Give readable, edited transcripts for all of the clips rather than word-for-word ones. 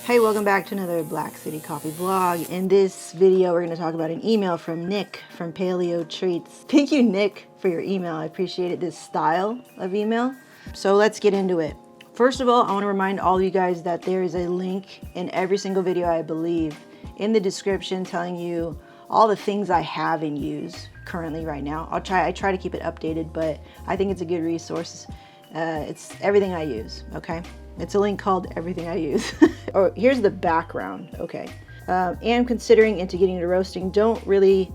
Hey, welcome back to another Black City Coffee vlog. In this video, we're going to talk about an email from Nick from Paleo Treats. Thank you, Nick, for your email. I appreciated this style of email. So let's get into it. First of all, I want to remind all you guys that there is a link in every single video, I believe, in the description telling you all the things I have in use currently right now. I try to keep it updated, but I think it's a good resource. It's everything I use, okay? It's a link called Everything I Use. Or here's the background, okay? Am considering into getting into roasting. Don't really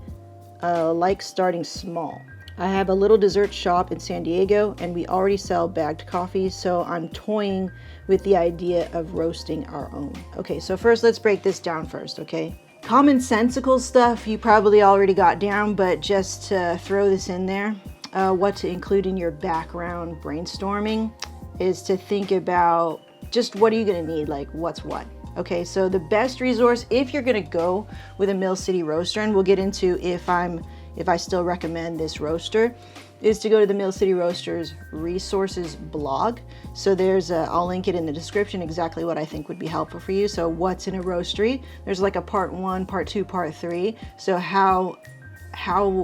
like starting small. I have a little dessert shop in San Diego and we already sell bagged coffee, so I'm toying with the idea of roasting our own. Okay, so first let's break this down first, okay? Commonsensical stuff you probably already got down, but just to throw this in there, what to include in your background brainstorming is to think about just what are you going to need, like what's what. Okay, so the best resource if you're going to go with a Mill City roaster, and we'll get into if I still recommend this roaster, is to go to the Mill City Roasters resources blog. So there's I'll link it in the description exactly what I think would be helpful for you. So what's in a roastery? There's like a part 1, part 2, part 3. So how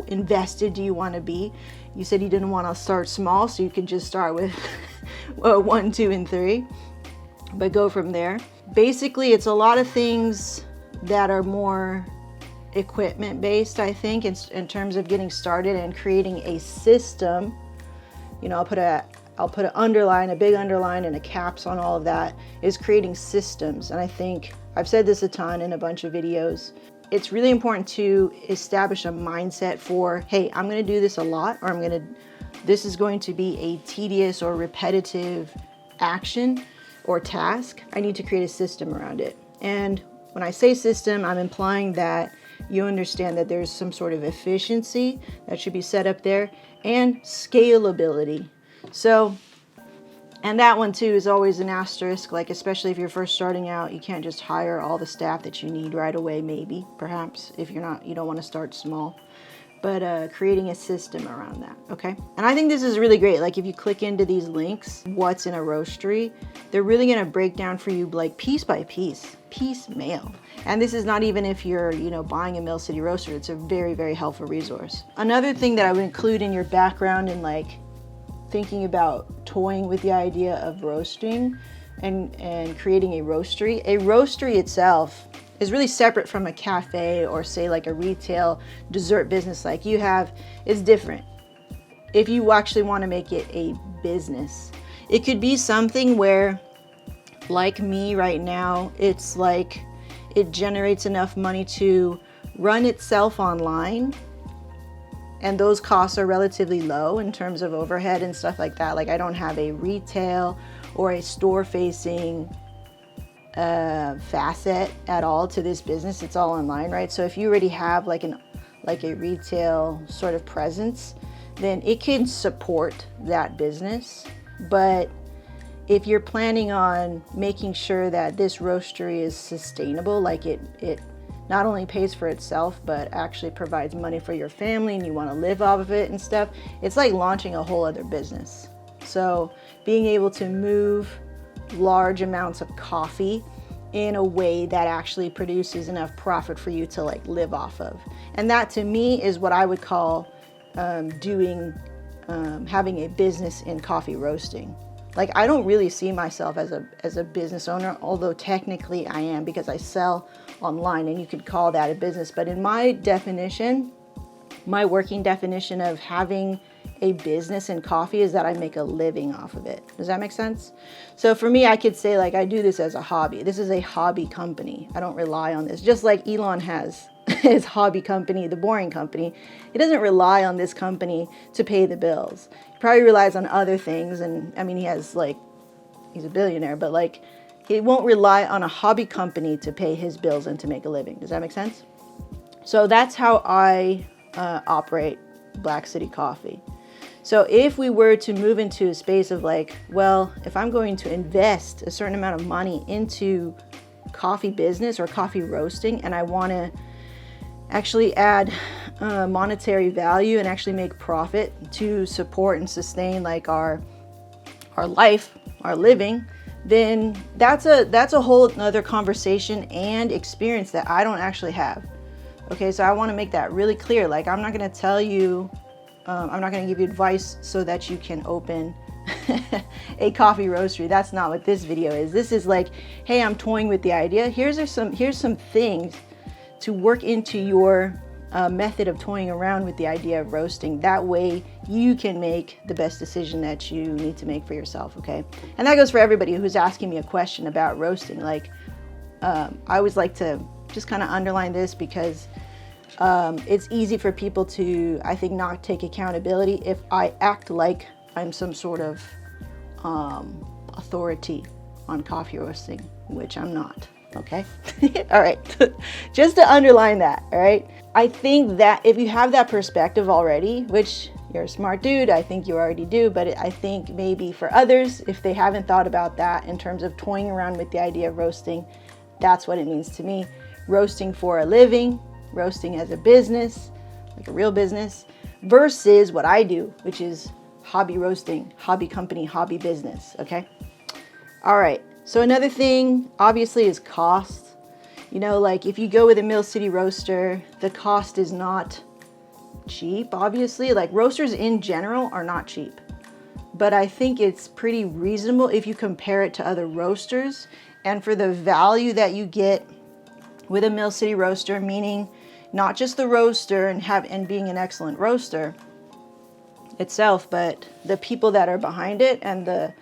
invested do you want to be? You said you didn't want to start small, so you could just start with 1, 2, and 3, but go from there. Basically, it's a lot of things that are more equipment based, I think, in terms of getting started and creating a system. You know, I'll put an underline, a big underline, and a caps on all of that, is creating systems. And I think I've said this a ton in a bunch of videos. It's really important to establish a mindset for, hey, I'm going to do this a lot, or this is going to be a tedious or repetitive action or task. I need to create a system around it. And when I say system, I'm implying that you understand that there's some sort of efficiency that should be set up there and scalability. So, and that one too is always an asterisk, like especially if you're first starting out, you can't just hire all the staff that you need right away, maybe, perhaps, if you don't want to start small. But creating a system around that, okay? And I think this is really great. Like if you click into these links, what's in a roastery, they're really gonna break down for you like piece by piece, piecemeal. And this is not even if you're, buying a Mill City roaster. It's a very, very helpful resource. Another thing that I would include in your background and like thinking about toying with the idea of roasting and creating a roastery itself is really separate from a cafe or say like a retail dessert business like you have. It's different. If you actually want to make it a business, it could be something where, like me right now, it's like it generates enough money to run itself online, and those costs are relatively low in terms of overhead and stuff like that. Like I don't have a retail or a store facing facet at all to this business. It's all online, right? So if you already have like a retail sort of presence, then it can support that business. But if you're planning on making sure that this roastery is sustainable, like it not only pays for itself, but actually provides money for your family and you want to live off of it and stuff, it's like launching a whole other business. So being able to move large amounts of coffee in a way that actually produces enough profit for you to like live off of. And that to me is what I would call having a business in coffee roasting. Like I don't really see myself as a business owner, although technically I am because I sell online and you could call that a business. But in my definition, my working definition of having a business in coffee is that I make a living off of it. Does that make sense? So for me, I could say like I do this as a hobby. This is a hobby company. I don't rely on this. Just like Elon has his hobby company, the Boring Company. He doesn't rely on this company to pay the bills. He probably relies on other things. And I mean, he's a billionaire, but like he won't rely on a hobby company to pay his bills and to make a living. Does that make sense? So that's how I operate Black City Coffee. So if we were to move into a space of like, well, if I'm going to invest a certain amount of money into coffee business or coffee roasting, and I want to actually add monetary value and actually make profit to support and sustain like our life, our living, then that's a whole other conversation and experience that I don't actually have. Okay, so I want to make that really clear. Like, I'm not going to tell you, I'm not going to give you advice so that you can open a coffee roastery. That's not what this video is. This is like, hey, I'm toying with the idea. Here's some things to work into your method of toying around with the idea of roasting. That way you can make the best decision that you need to make for yourself, okay? And that goes for everybody who's asking me a question about roasting. Like, I always like to just kind of underline this because it's easy for people to, I think, not take accountability if I act like I'm some sort of authority on coffee roasting, which I'm not, okay? All right, just to underline that, all right? I think that if you have that perspective already, which you're a smart dude, I think you already do, but I think maybe for others, if they haven't thought about that in terms of toying around with the idea of roasting, that's what it means to me. Roasting for a living, roasting as a business, like a real business, versus what I do, which is hobby roasting, hobby company, hobby business, okay? All right, so another thing obviously is cost. You know, like if you go with a Mill City roaster, the cost is not cheap, obviously. Like roasters in general are not cheap, but I think it's pretty reasonable if you compare it to other roasters. And for the value that you get with a Mill City roaster, meaning not just the roaster and being an excellent roaster itself, but the people that are behind it and the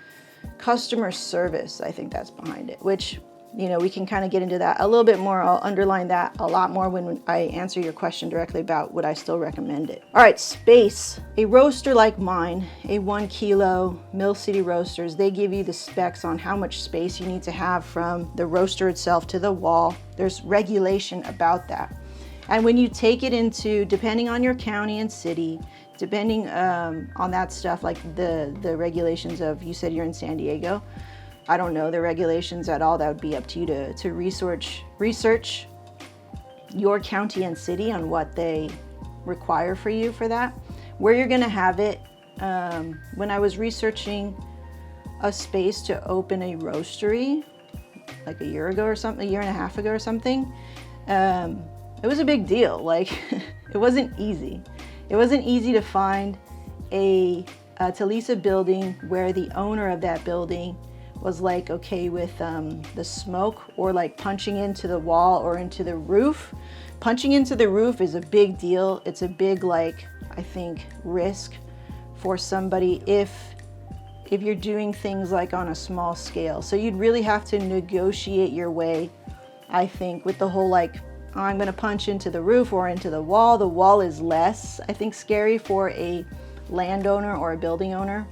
customer service, I think that's behind it, which, you know, we can kind of get into that a little bit more. I'll underline that a lot more when I answer your question directly about would I still recommend it. All right, space. A roaster like mine, a 1 kilo Mill City roasters, they give you the specs on how much space you need to have from the roaster itself to the wall. There's regulation about that. And when you take it into, depending on your county and city, depending on that stuff, like the regulations of, you said you're in San Diego, I don't know the regulations at all. That would be up to you to research your county and city on what they require for you for that. Where you're gonna have it, when I was researching a space to open a roastery, like a year ago or something, a year and a half ago or something, it was a big deal. Like, it wasn't easy. It wasn't easy to find to lease a building where the owner of that building was like okay with the smoke or like punching into the wall or into the roof. Punching into the roof is a big deal. It's a big, like, I think, risk for somebody if you're doing things like on a small scale. So you'd really have to negotiate your way, I think, with the whole like, oh, I'm gonna punch into the roof or into the wall. The wall is less, I think, scary for a landowner or a building owner,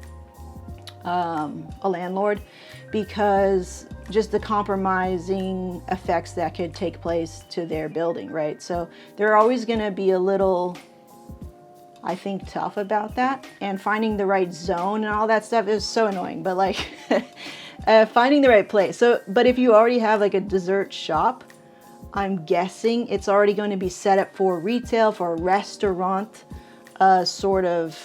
a landlord, because just the compromising effects that could take place to their building, right? So they're always gonna be a little, I think, tough about that. And finding the right zone and all that stuff is so annoying, but like finding the right place. So, but if you already have like a dessert shop, I'm guessing it's already going to be set up for retail, for a restaurant sort of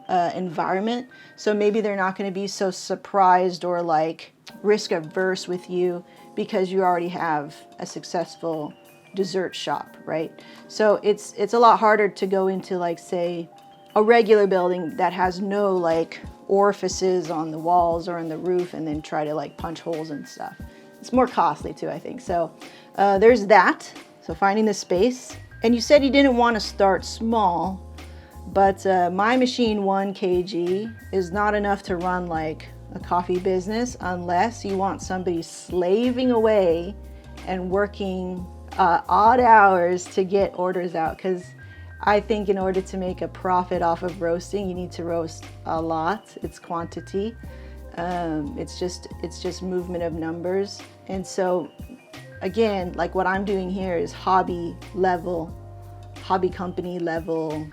environment. So maybe they're not going to be so surprised or like risk averse with you because you already have a successful dessert shop, right? So it's a lot harder to go into, like, say, a regular building that has no like orifices on the walls or on the roof and then try to like punch holes and stuff. It's more costly too, I think. So there's that. So finding the space. And you said you didn't want to start small, but my machine 1 kg is not enough to run like a coffee business unless you want somebody slaving away and working odd hours to get orders out. Because I think in order to make a profit off of roasting, you need to roast a lot. It's quantity. It's just movement of numbers. And so again, like what I'm doing here is hobby level, hobby company level.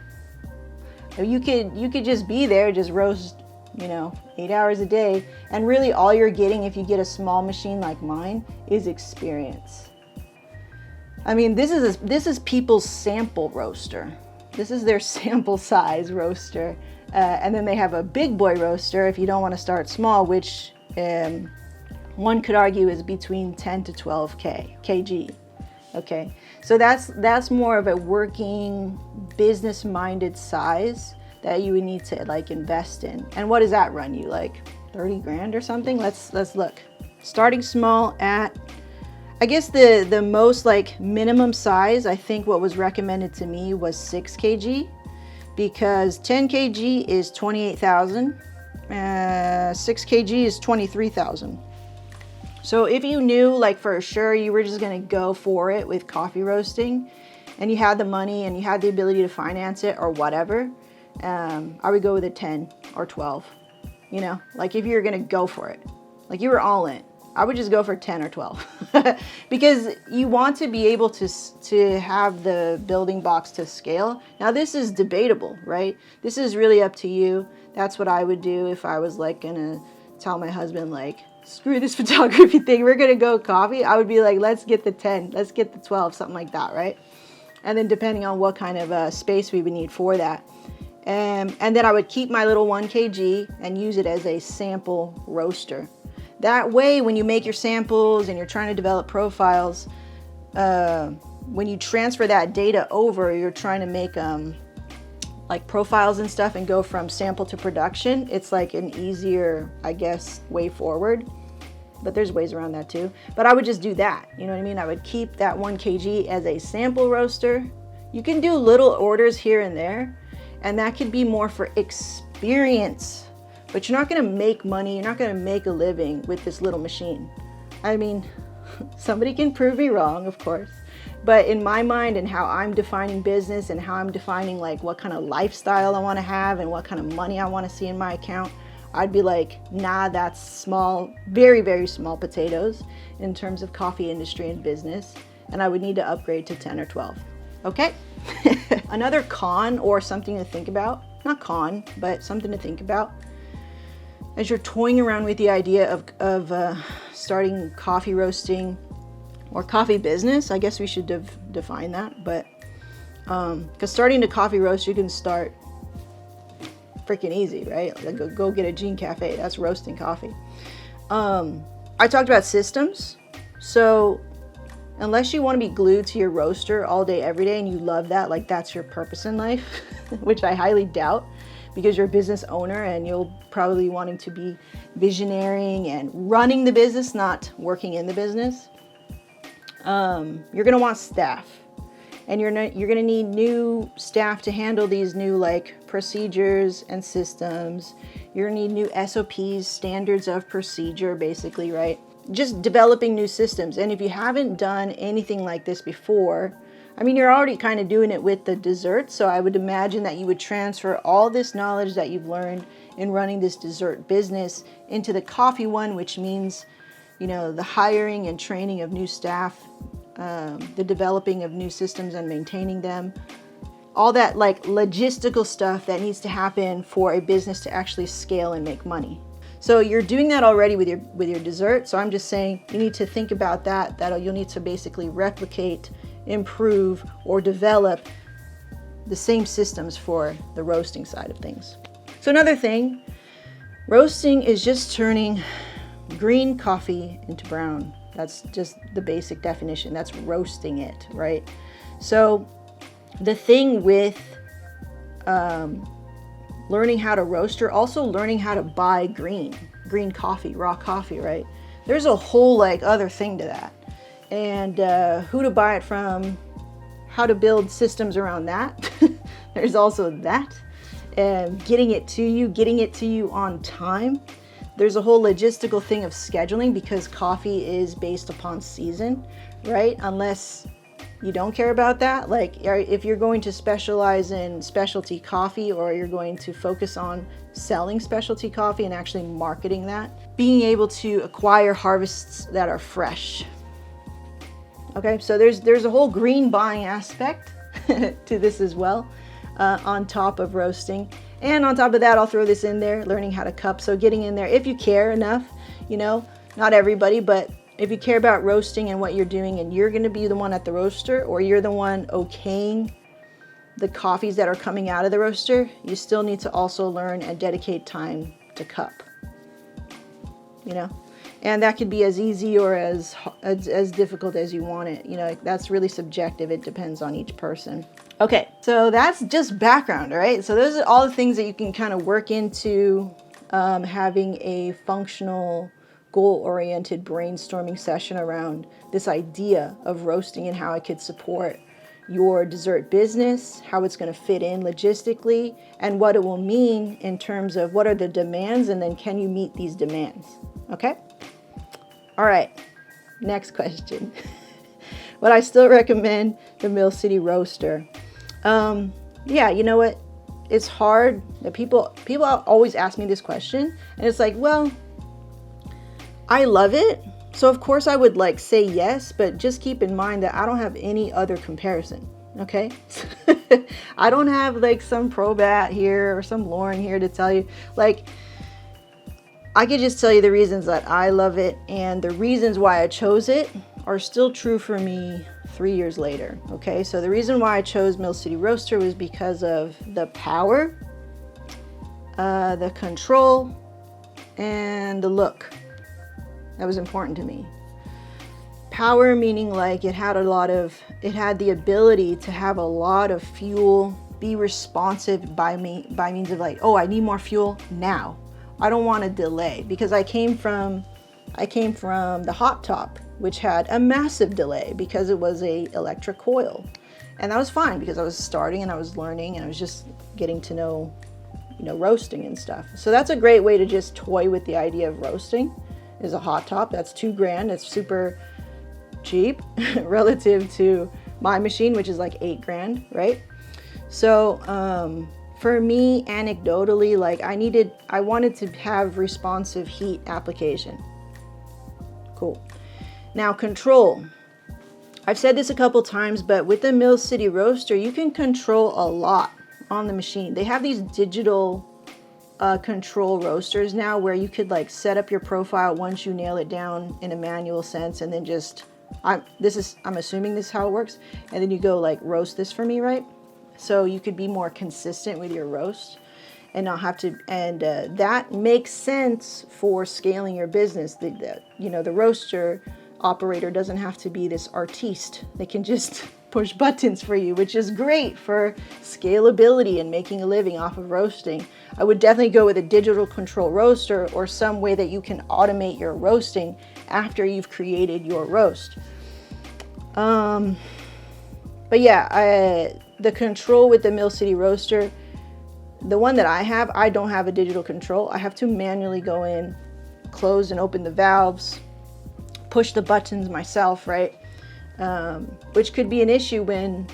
You could just be there, just roast, 8 hours a day, and really all you're getting if you get a small machine like mine is experience. I mean, this is people's sample roaster. This is their sample size roaster. And then they have a big boy roaster if you don't want to start small, which one could argue is between 10 to 12 kg. Okay, so that's more of a working business-minded size that you would need to like invest in. And what does that run you, like 30 grand or something? Let's look. Starting small at, I guess the most like minimum size, I think what was recommended to me was 6 kg, because 10 kg is 28,000, 6 kg is 23,000. So if you knew like for sure you were just gonna go for it with coffee roasting and you had the money and you had the ability to finance it or whatever, I would go with a 10 or 12, you know, like if you're gonna go for it, like you were all in, I would just go for 10 or 12 because you want to be able to have the building blocks to scale. Now this is debatable, right? This is really up to you. That's what I would do if I was like gonna tell my husband like, screw this photography thing, we're gonna go coffee. I would be like, let's get the 10, let's get the 12, something like that, right? And then depending on what kind of space we would need for that. And then I would keep my little 1 kg and use it as a sample roaster. That way, when you make your samples and you're trying to develop profiles, when you transfer that data over, you're trying to make like profiles and stuff and go from sample to production. It's like an easier, I guess, way forward. But there's ways around that too. But I would just do that. You know what I mean? I would keep that 1 kg as a sample roaster. You can do little orders here and there, and that could be more for experience. But you're not gonna make money, you're not gonna make a living with this little machine. I mean, somebody can prove me wrong, of course. But in my mind and how I'm defining business and how I'm defining like what kind of lifestyle I wanna have and what kind of money I wanna see in my account, I'd be like, nah, that's small, very, very small potatoes in terms of coffee industry and business. And I would need to upgrade to 10 or 12, okay? Another con or something to think about, not con, but something to think about, as you're toying around with the idea of starting coffee roasting or coffee business. I guess we should define that, but because starting a coffee roast, you can start freaking easy, right? Like go get a Gene Cafe, that's roasting coffee. I talked about systems. So unless you want to be glued to your roaster all day, every day, and you love that, like that's your purpose in life, which I highly doubt, because you're a business owner and you'll probably wanting to be visionarying and running the business, not working in the business. You're gonna want staff, and you're gonna need new staff to handle these new like procedures and systems. You're gonna need new SOPs, standards of procedure, basically, right? Just developing new systems. And if you haven't done anything like this before, I mean, you're already kind of doing it with the dessert, so I would imagine that you would transfer all this knowledge that you've learned in running this dessert business into the coffee one, which means, you know, the hiring and training of new staff, the developing of new systems and maintaining them, all that like logistical stuff that needs to happen for a business to actually scale and make money. So you're doing that already with your dessert. So I'm just saying you need to think about that you'll need to basically replicate, improve, or develop the same systems for the roasting side of things. So another thing, roasting is just turning green coffee into brown. That's just the basic definition. That's roasting it, right? So the thing with learning how to roast, you're also learning how to buy green coffee, raw coffee, right? There's a whole like other thing to that. And who to buy it from, how to build systems around that. There's also that. And getting it to you on time. There's a whole logistical thing of scheduling, because coffee is based upon season, right? Unless you don't care about that. Like if you're going to specialize in specialty coffee, or you're going to focus on selling specialty coffee and actually marketing that, being able to acquire harvests that are fresh. Okay, so there's a whole green buying aspect to this as well, on top of roasting. And on top of that, I'll throw this in there, learning how to cup. So getting in there, if you care enough, you know, not everybody, but if you care about roasting and what you're doing, and you're gonna be the one at the roaster, or you're the one okaying the coffees that are coming out of the roaster, you still need to also learn and dedicate time to cup, you know? And that could be as easy or as difficult as you want it. You know, that's really subjective. It depends on each person. Okay, so that's just background, all right? So those are all the things that you can kind of work into having a functional, goal-oriented brainstorming session around this idea of roasting and how it could support your dessert business, how it's going to fit in logistically, and what it will mean in terms of what are the demands, and then can you meet these demands, okay? All right, next question. Would I still recommend the Mill City Roaster? Yeah, you know what? It's hard. That people always ask me this question, and it's like, well, I love it, so of course I would like say yes, but just keep in mind that I don't have any other comparison. Okay, I don't have like some Probat here or some Lauren here to tell you. Like, I could just tell you the reasons that I love it, and the reasons why I chose it are still true for me 3 years later. Okay, so the reason why I chose Mill City Roaster was because of the power, the control, and the look. That was important to me. Power meaning like it had the ability to have a lot of fuel, be responsive by means of like, oh, I need more fuel now. I don't want to delay, because I came from the hot top, which had a massive delay because it was a electric coil. And that was fine because I was starting and I was learning and I was just getting to know, you know, roasting and stuff. So that's a great way to just toy with the idea of roasting, is a hot top. That's $2,000. It's super cheap relative to my machine, which is like $8,000, right? So for me, anecdotally, like I wanted to have responsive heat application. Cool. Now, control. I've said this a couple times, but with the Mill City Roaster, you can control a lot on the machine. They have these digital control roasters now where you could like set up your profile once you nail it down in a manual sense, and then just, I'm assuming this is how it works, and then you go like, roast this for me, right? So you could be more consistent with your roast and not have to, and that makes sense for scaling your business. You know, the roaster operator doesn't have to be this artiste. They can just push buttons for you, which is great for scalability and making a living off of roasting. I would definitely go with a digital control roaster or some way that you can automate your roasting after you've created your roast. But yeah, the control with the Mill City Roaster, the one that I don't have a digital control. I have to manually go in, close and open the valves, push the buttons myself, right? Which could be an issue when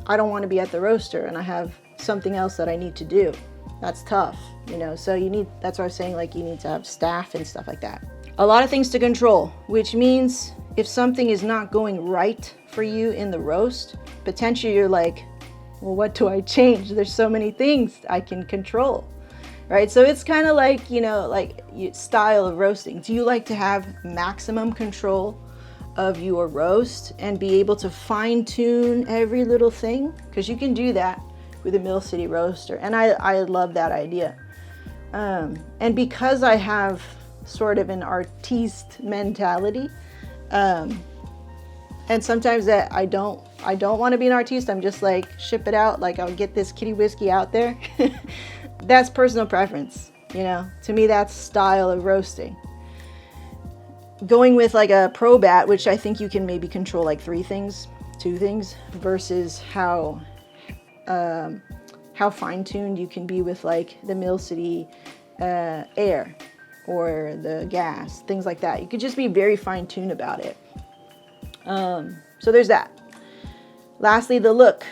I don't want to be at the roaster and I have something else that I need to do. That's tough, you know, so that's what I was saying, like you need to have staff and stuff like that. A lot of things to control, which means if something is not going right for you in the roast, potentially you're like, well, what do I change? There's so many things I can control, right? So it's kind of like, you know, like style of roasting. Do you like to have maximum control of your roast and be able to fine tune every little thing? Because you can do that with a Mill City Roaster. And I love that idea. And because I have sort of an artiste mentality, and sometimes that I don't want to be an artiste. I'm just like, ship it out. Like, I'll get this kitty whiskey out there. That's personal preference. You know, to me, that's style of roasting. Going with like a Probat, which I think you can maybe control like 2 things, versus how fine-tuned you can be with like the Mill City air or the gas, things like that. You could just be very fine-tuned about it. So there's that. Lastly, the look.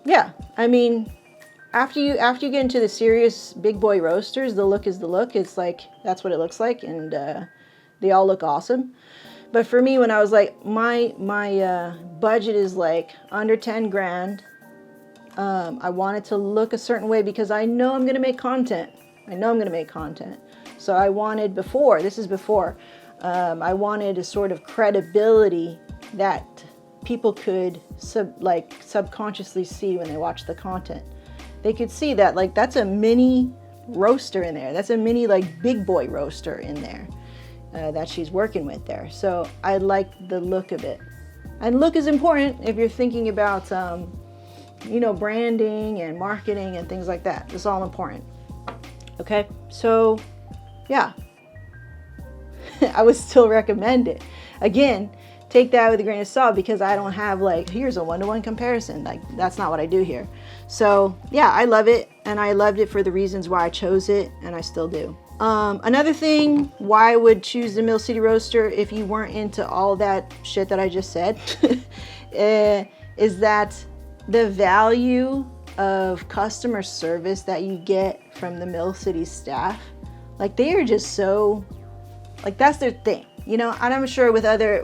Yeah, I mean, after you get into the serious big boy roasters, the look is the look. It's like, that's what it looks like, and they all look awesome. But for me, when I was like, my budget is like under 10 grand. I want it to look a certain way because I know I'm gonna make content. So I wanted before, I wanted a sort of credibility that people could subconsciously see when they watch the content. They could see that like that's a mini roaster in there. That's a mini like big boy roaster in there. that she's working with there. So I like the look of it. And look is important if you're thinking about, you know, branding and marketing and things like that. It's all important. Okay, so yeah, I would still recommend it. Again, take that with a grain of salt, because I don't have like, here's a one-to-one comparison. Like, that's not what I do here. So yeah, I love it, and I loved it for the reasons why I chose it, and I still do. Another thing why I would choose the Mill City Roaster, if you weren't into all that shit that I just said, is that the value of customer service that you get from the Mill City staff. Like, they are just so, like, that's their thing, you know. And I'm sure with other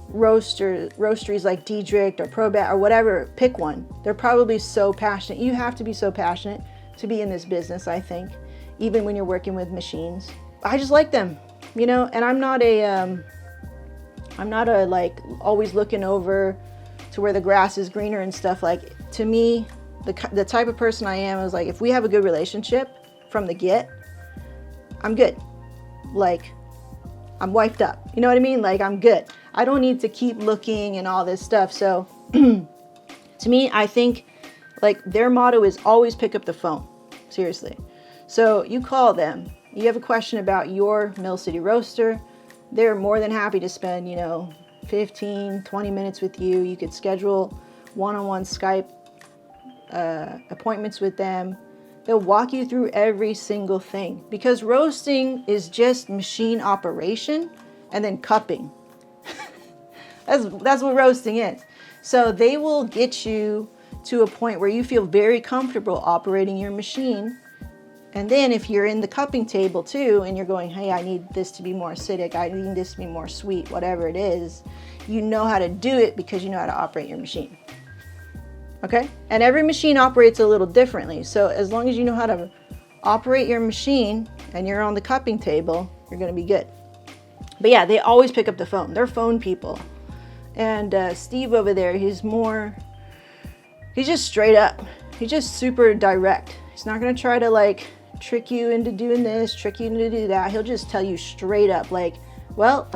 roasteries like Diedrich or Probat or whatever, pick one, they're probably so passionate. You have to be so passionate to be in this business, I think, even when you're working with machines. I just like them, you know. And I'm not a like always looking over to where the grass is greener and stuff. Like, to me, the type of person I am is like, if we have a good relationship from the get, I'm good. Like, I'm wiped up. You know what I mean? Like, I'm good. I don't need to keep looking and all this stuff. So to me, I think like their motto is always pick up the phone. Seriously. So you call them, you have a question about your Mill City Roaster, they're more than happy to spend, you know, 15, 20 minutes with you. You could schedule one-on-one Skype appointments with them. They'll walk you through every single thing, because roasting is just machine operation and then cupping. That's what roasting is. So they will get you to a point where you feel very comfortable operating your machine. And then if you're in the cupping table too, and you're going, hey, I need this to be more acidic, I need this to be more sweet, whatever it is, you know how to do it because you know how to operate your machine. Okay? And every machine operates a little differently. So as long as you know how to operate your machine and you're on the cupping table, you're going to be good. But yeah, they always pick up the phone. They're phone people. And Steve over there, he's just straight up. He's just super direct. He's not going to try to like trick you into doing this, trick you into do that. He'll just tell you straight up, like, well,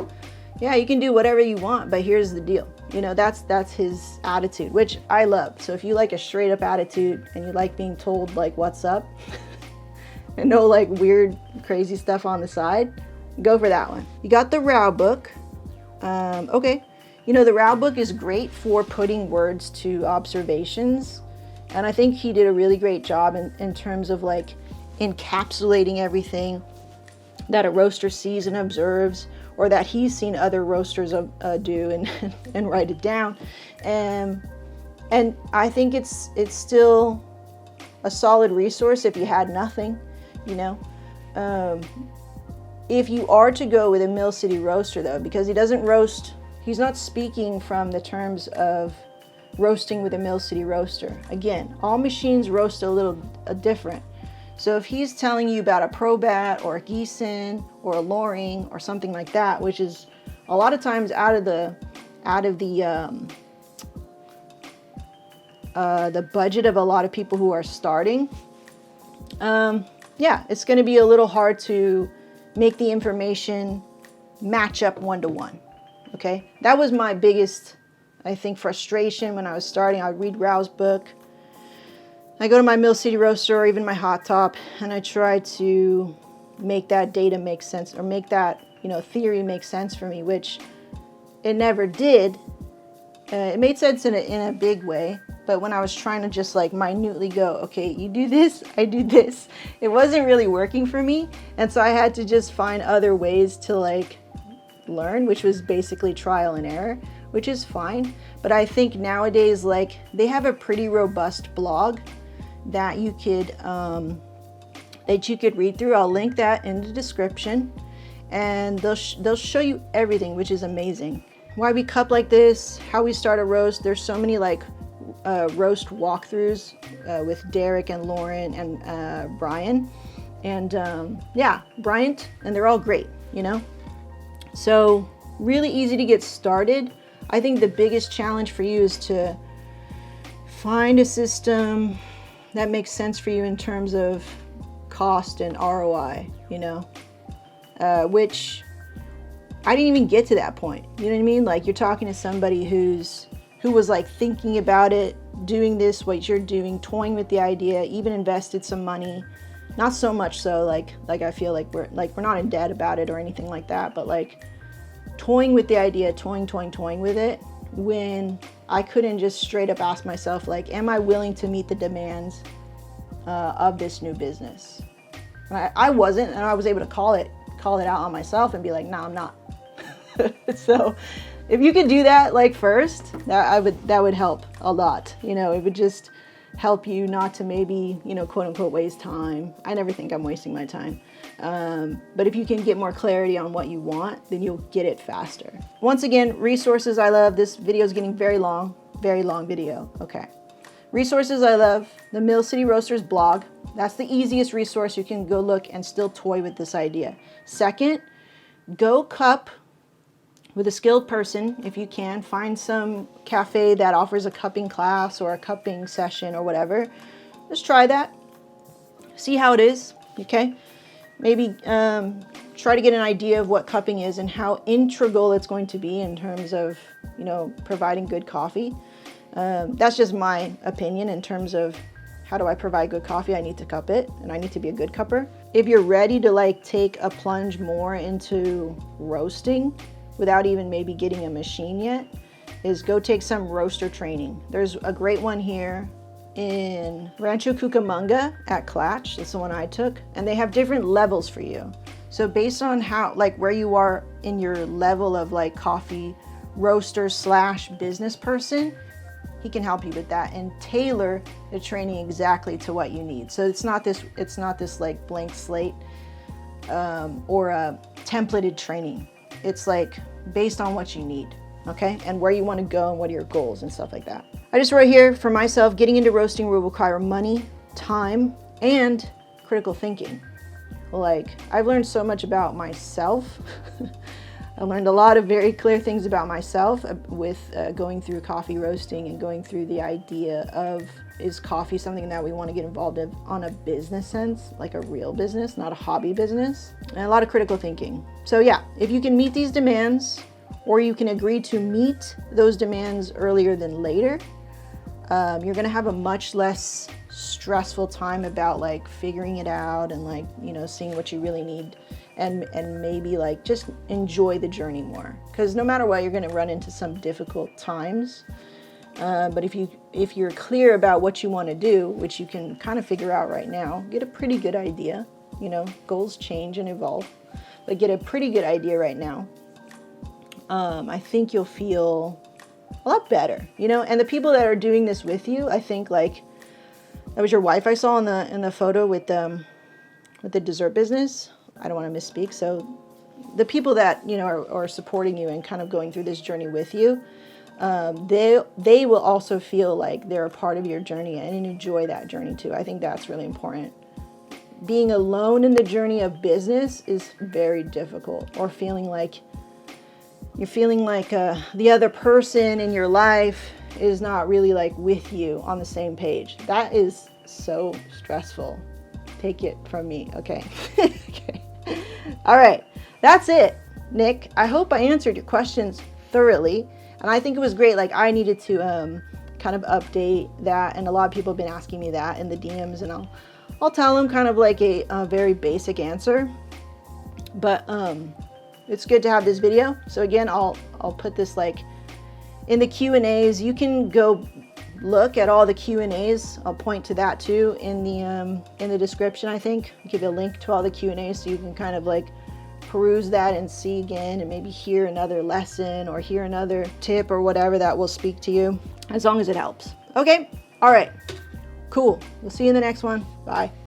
yeah, you can do whatever you want, but here's the deal. You know, that's his attitude, which I love. So if you like a straight up attitude and you like being told like what's up and no like weird crazy stuff on the side, go for that one. You got the RAW book. Okay, you know, the RAW book is great for putting words to observations, and I think he did a really great job in terms of like encapsulating everything that a roaster sees and observes, or that he's seen other roasters do and write it down. And I think it's still a solid resource if you had nothing, you know. If you are to go with a Mill City Roaster though, because he doesn't roast, he's not speaking from the terms of roasting with a Mill City Roaster. Again, all machines roast a little different. So if he's telling you about a Probat or a Gießen or a Loring or something like that, which is a lot of times out of the budget of a lot of people who are starting, yeah, it's going to be a little hard to make the information match up one-to-one. Okay, that was my biggest, I think, frustration when I was starting. I would read Rao's book. I go to my Mill City Roaster or even my hot top, and I try to make that data make sense, or make that, you know, theory make sense for me, which it never did. It made sense in a big way, but when I was trying to just like minutely go, okay, you do this, I do this, it wasn't really working for me. And so I had to just find other ways to like learn, which was basically trial and error, which is fine. But I think nowadays, like, they have a pretty robust blog that you could read through. I'll link that in the description, and they'll show you everything, which is amazing. Why we cup like this, how we start a roast. There's so many like roast walkthroughs with Derek and Lauren and Brian, and yeah, Bryant, and they're all great, you know. So really easy to get started. I think the biggest challenge for you is to find a system that makes sense for you in terms of cost and ROI, you know. which I didn't even get to that point. You know what I mean? Like, you're talking to somebody who was like thinking about it, doing this, what you're doing, toying with the idea, even invested some money. Not so much so like I feel like we're not in debt about it or anything like that, but like toying with the idea, toying with it, when I couldn't just straight up ask myself, like, am I willing to meet the demands of this new business? And I wasn't, and I was able to call it out on myself and be like, no, I'm not. So if you could do that like first, that would help a lot. You know, it would just help you not to maybe, you know, quote unquote waste time. I never think I'm wasting my time. But if you can get more clarity on what you want, then you'll get it faster. Once again, resources I love. This video is getting very long video. Okay. Resources I love, the Mill City Roasters blog. That's the easiest resource. You can go look and still toy with this idea. Second, go cup with a skilled person if you can. Find some cafe that offers a cupping class or a cupping session or whatever. Just try that. See how it is, okay? Maybe try to get an idea of what cupping is and how integral it's going to be in terms of, you know, providing good coffee. That's just my opinion in terms of how do I provide good coffee? I need to cup it, and I need to be a good cupper. If you're ready to like take a plunge more into roasting without even maybe getting a machine yet, is go take some roaster training. There's a great one here in Rancho Cucamonga at Clatch. That's the one I took, and they have different levels for you. So based on how, like, where you are in your level of like coffee roaster / business person, he can help you with that and tailor the training exactly to what you need. So it's not this like blank slate or a templated training. It's like based on what you need, okay? And where you want to go and what are your goals and stuff like that. I just wrote here for myself, getting into roasting will require money, time, and critical thinking. Like, I've learned so much about myself. I learned a lot of very clear things about myself with going through coffee roasting and going through the idea of, is coffee something that we want to get involved in on a business sense, like a real business, not a hobby business, and a lot of critical thinking. So yeah, if you can meet these demands, or you can agree to meet those demands earlier than later, you're gonna have a much less stressful time about like figuring it out and like, you know, seeing what you really need. And maybe like just enjoy the journey more, because no matter what, you're going to run into some difficult times. But if you're clear about what you want to do, which you can kind of figure out right now, get a pretty good idea. You know, goals change and evolve, but get a pretty good idea right now. I think you'll feel a lot better, you know. And the people that are doing this with you, I think, like, that was your wife I saw in the photo with the dessert business. I don't want to misspeak. So the people that, you know, are supporting you and kind of going through this journey with you, they will also feel like they're a part of your journey and enjoy that journey too. I think that's really important. Being alone in the journey of business is very difficult, or feeling like the other person in your life is not really like with you on the same page. That is so stressful. Take it from me, okay? Okay. All right, that's it, Nick. I hope I answered your questions thoroughly, and I think it was great. Like, I needed to kind of update that, and a lot of people have been asking me that in the DMs, and I'll tell them kind of like a very basic answer. But it's good to have this video. So again, I'll put this like in the Q&As. You can go look at all the Q&As. I'll point to that too in the description. I think I'll give you a link to all the Q&As so you can kind of like peruse that and see again, and maybe hear another lesson or hear another tip or whatever that will speak to you, as long as it helps. Okay, all right, cool. We'll see you in the next one. Bye.